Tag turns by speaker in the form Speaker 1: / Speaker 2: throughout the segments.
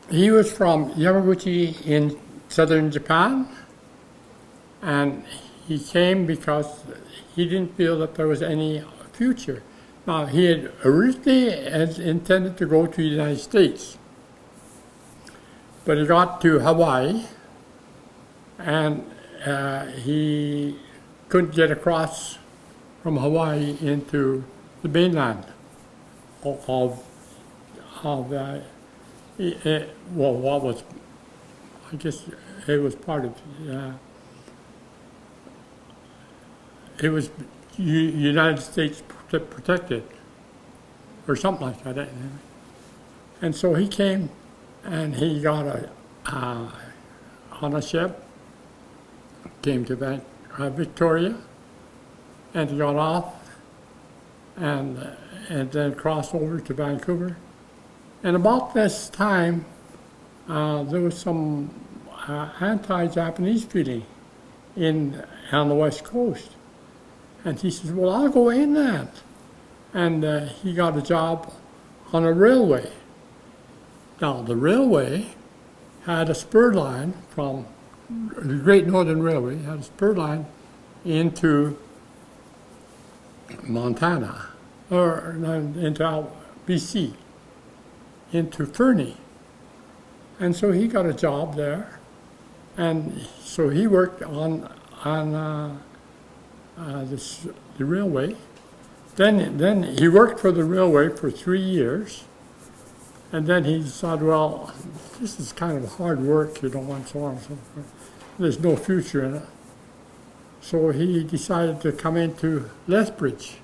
Speaker 1: He was from Yamaguchi in southern Japan, and he came because he didn't feel that there was any future. Now, he had originally intended to go to the United States, but he got to Hawaii, and he couldn't get across from Hawaii into the mainland of what was, I guess it was part of, it was United States protected, or something like that. And so he came, and he got on a ship, came to Victoria, and he got off, and then crossed over to Vancouver. And about this time, there was some anti-Japanese feeling on the West Coast. And he says, well, I'll go in that. And he got a job on a railway. Now, the railway had a spur line from the Great Northern Railway, had a spur line into Montana, or into BC, into Fernie. And so he got a job there. And so he worked on the railway. Then he worked for the railway for 3 years, and then he decided, well, this is kind of hard work, and so on and so forth. There's no future in it. So he decided to come into Lethbridge,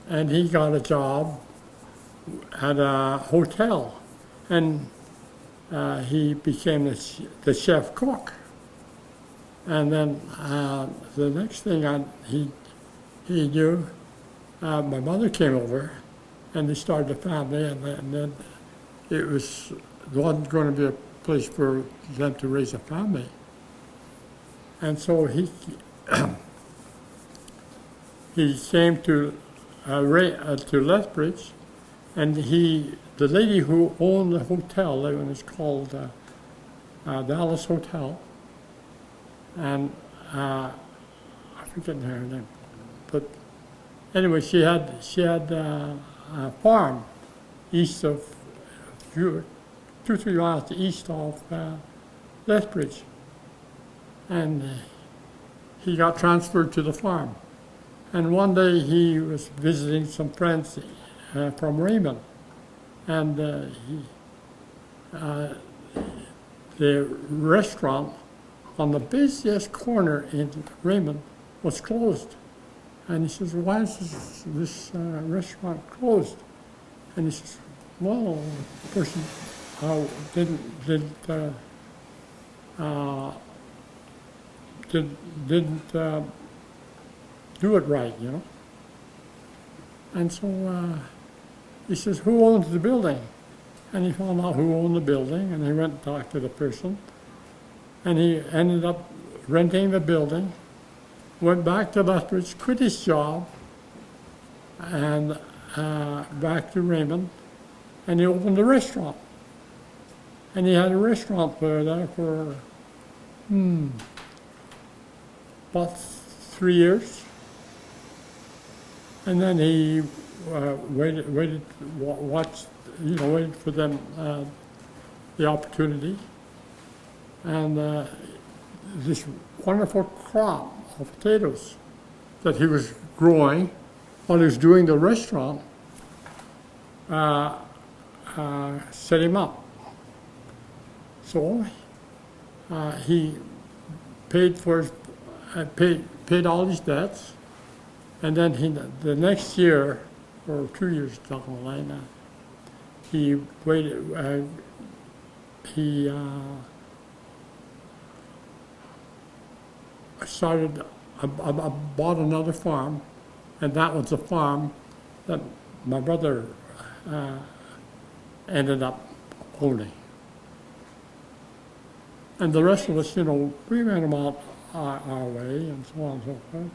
Speaker 1: and he got a job at a hotel, and he became the chef cook. And then the next thing he knew, my mother came over, and they started a family, and then it wasn't going to be a place for them to raise a family. And so he came to Lethbridge, and the lady who owned the hotel, it was called the Dallas Hotel, and I forget her name, but anyway, she had a farm east of 2-3 miles east of Lethbridge, and he got transferred to the farm. And one day he was visiting some friends from Raymond, and the restaurant on the busiest corner in Raymond was closed. And he says, why is this restaurant closed? And he says, well, the person didn't do it right, you know. And so he says, who owns the building? And he found out who owned the building, and he went and talked to the person. And he ended up renting the building, went back to Lethbridge, quit his job, and back to Raymond, and he opened a restaurant. And he had a restaurant there for about 3 years. And then he waited for them, the opportunity. And this wonderful crop of potatoes that he was growing while he was doing the restaurant set him up. So he paid paid all his debts, and then the next year, or 2 years down the line, he waited. He bought another farm, and that was the farm that my brother ended up owning. And the rest of us, we went about our way, and so on and so forth.